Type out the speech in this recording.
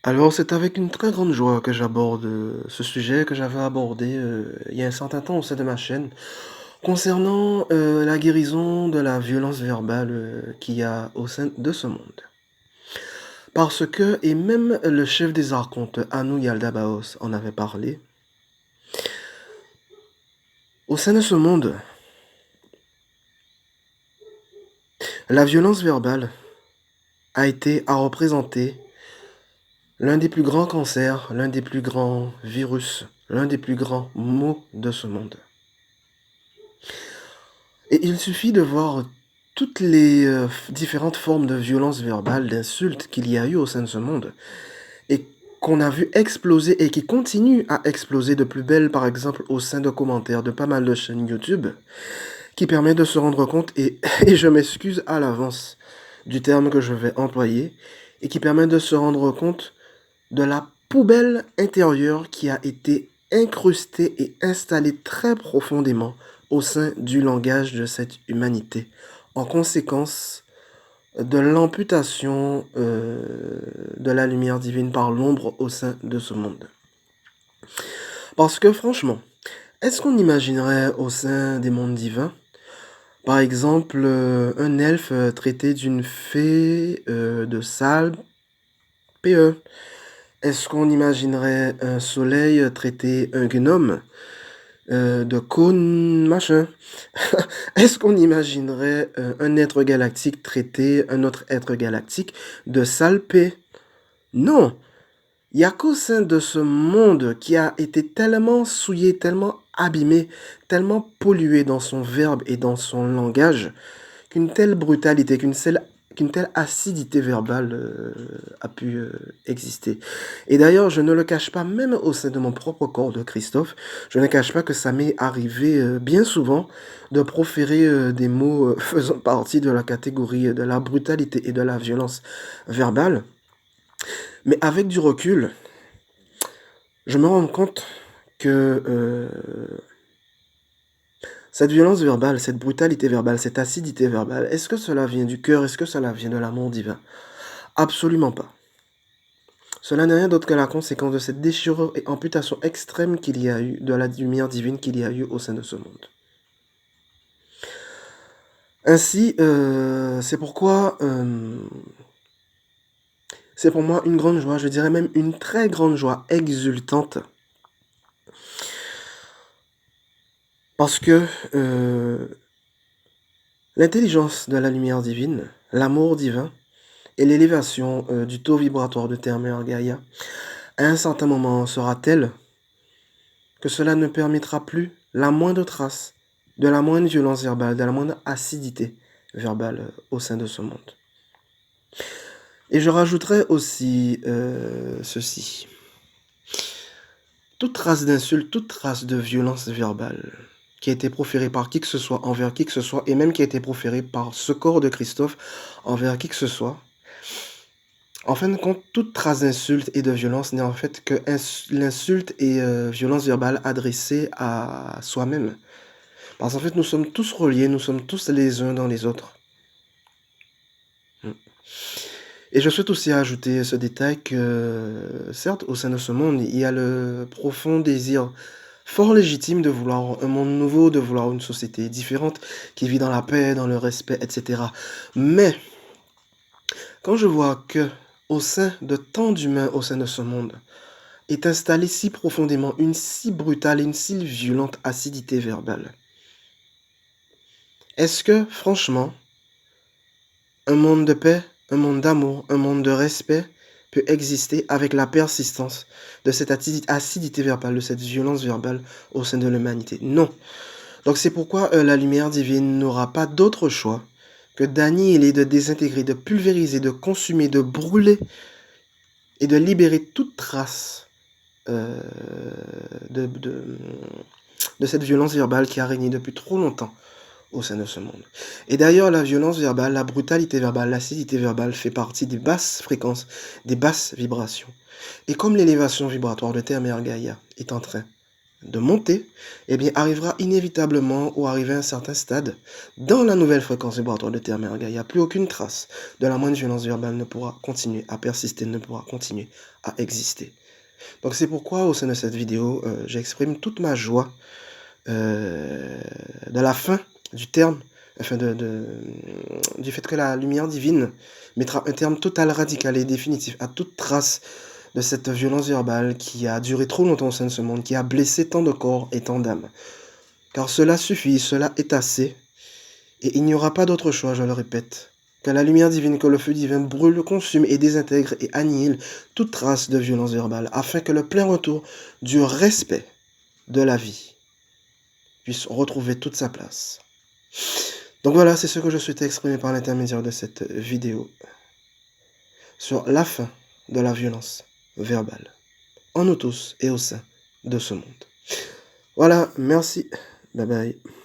Alors, c'est avec une très grande joie que j'aborde ce sujet que j'avais abordé il y a un certain temps au sein de ma chaîne concernant la guérison de la violence verbale qu'il y a au sein de ce monde. Parce que, et même le chef des archontes, Anu Yaldabaoth, en avait parlé, au sein de ce monde, la violence verbale a représenté l'un des plus grands cancers, l'un des plus grands virus, l'un des plus grands maux de ce monde. Et il suffit de voir toutes les différentes formes de violence verbale, d'insultes qu'il y a eu au sein de ce monde, et qu'on a vu exploser et qui continuent à exploser de plus belle, par exemple, au sein de commentaires de pas mal de chaînes YouTube, qui permet de se rendre compte, et je m'excuse à l'avance du terme que je vais employer, et qui permet de se rendre compte de la poubelle intérieure qui a été incrustée et installée très profondément au sein du langage de cette humanité, en conséquence de l'amputation de la lumière divine par l'ombre au sein de ce monde. Parce que franchement, est-ce qu'on imaginerait au sein des mondes divins, par exemple, un elfe traité d'une fée de sale PE? Est-ce qu'on imaginerait un soleil traiter un gnome de cône machin? Est-ce qu'on imaginerait un être galactique traiter un autre être galactique de sale P? Non! Il n'y a qu'au sein de ce monde qui a été tellement souillé, tellement abîmé, tellement pollué dans son verbe et dans son langage, qu'une telle brutalité, qu'une telle acidité verbale a pu exister. Et d'ailleurs, je ne le cache pas, même au sein de mon propre corps de Christophe, je ne cache pas que ça m'est arrivé bien souvent de proférer des mots faisant partie de la catégorie de la brutalité et de la violence verbale. Mais avec du recul, je me rends compte que cette violence verbale, cette brutalité verbale, cette acidité verbale, est-ce que cela vient du cœur? Est-ce que cela vient de l'amour divin? Absolument pas. Cela n'est rien d'autre que la conséquence de cette déchirure et amputation extrême qu'il y a eu, de la lumière divine qu'il y a eu au sein de ce monde. Ainsi, c'est pour moi une grande joie, je dirais même une très grande joie exultante, parce que l'intelligence de la lumière divine, l'amour divin et l'élévation du taux vibratoire de Terre-Mère Gaïa, à un certain moment sera telle que cela ne permettra plus la moindre trace de la moindre violence verbale, de la moindre acidité verbale au sein de ce monde. Et je rajouterai aussi ceci. Toute trace d'insulte, toute trace de violence verbale qui a été proférée par qui que ce soit, envers qui que ce soit, et même qui a été proférée par ce corps de Christophe envers qui que ce soit, en fin de compte, toute trace d'insulte et de violence n'est en fait que l'insulte et violence verbale adressée à soi-même. Parce qu'en fait, nous sommes tous reliés, nous sommes tous les uns dans les autres. Et je souhaite aussi ajouter ce détail que, certes, au sein de ce monde, il y a le profond désir fort légitime de vouloir un monde nouveau, de vouloir une société différente, qui vit dans la paix, dans le respect, etc. Mais, quand je vois que, au sein de tant d'humains au sein de ce monde, est installée si profondément une si brutale et une si violente acidité verbale, est-ce que, franchement, un monde de paix, un monde d'amour, un monde de respect peut exister avec la persistance de cette acidité verbale, de cette violence verbale au sein de l'humanité? Non. Donc c'est pourquoi la lumière divine n'aura pas d'autre choix que d'annihiler, de désintégrer, de pulvériser, de consumer, de brûler et de libérer toute trace euh, de, de, de cette violence verbale qui a régné depuis trop longtemps au sein de ce monde. Et d'ailleurs, la violence verbale, la brutalité verbale, l'acidité verbale fait partie des basses fréquences, des basses vibrations. Et comme l'élévation vibratoire de Terre-Mère Gaïa est en train de monter, eh bien, arrivera inévitablement ou arriver à un certain stade dans la nouvelle fréquence vibratoire de Terre Merga. Il n'y a plus aucune trace de la moindre violence verbale ne pourra continuer à persister, ne pourra continuer à exister. Donc c'est pourquoi au sein de cette vidéo, j'exprime toute ma joie de la fin du terme, enfin du fait que la lumière divine mettra un terme total, radical et définitif à toute trace de cette violence verbale qui a duré trop longtemps au sein de ce monde, qui a blessé tant de corps et tant d'âmes. Car cela suffit, cela est assez, et il n'y aura pas d'autre choix, je le répète, que la lumière divine, que le feu divin brûle, consume et désintègre et annihile toute trace de violence verbale, afin que le plein retour du respect de la vie puisse retrouver toute sa place. Donc voilà, c'est ce que je souhaitais exprimer par l'intermédiaire de cette vidéo sur la fin de la violence verbale, en nous tous et au sein de ce monde. Voilà, merci, bye bye.